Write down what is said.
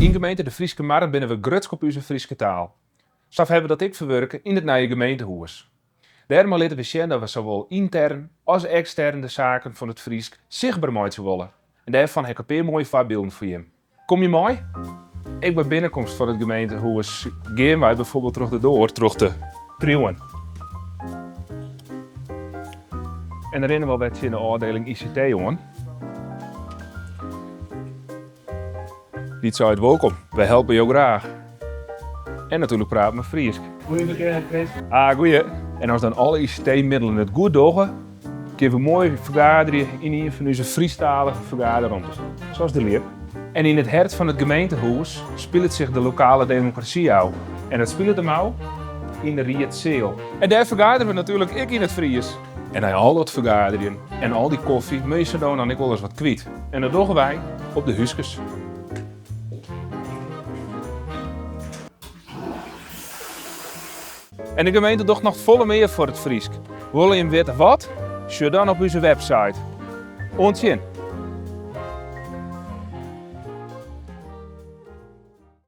In gemeente de Frieske Markt binnen we grutsk op onze Frieske taal. Zo hebben we dat ik verwerken in het nieuwe gemeentehuis. Daarom laten we zien dat we zowel intern als extern de zaken van het Friesk zichtbaar maken willen. En daarvan heb ik een paar mooie voorbeelden voor je. Kom je mooi? Ik bij binnenkomst van het gemeentehuis gaan wij bijvoorbeeld terug de door, terug de Prieuwen. En dan rennen we wel wat in de afdeling ICT, jongen. Niet zo uit welkom. Wij helpen je graag. En natuurlijk praten met Friesk. Goeie verkeer, Chris. Ah, goeie. En als dan alle ICT-middelen het goed doen, kunnen we mooi vergaderen in een van onze Friestalige vergaderruimtes. Zoals de leer. En in het hart van het gemeentehuis speelt zich de lokale democratie uit. En dat speelt hem uit in de Rietzeel. En daar vergaderen we natuurlijk ik in het Fries. En na al dat vergaderen en al die koffie, meestal dan ik wel eens wat kwijt. En dat doen wij op de huisjes. En de gemeente doet nog volle meer voor het Friesk. Wil je weten wat? Zoek dan op onze website. Ontzien.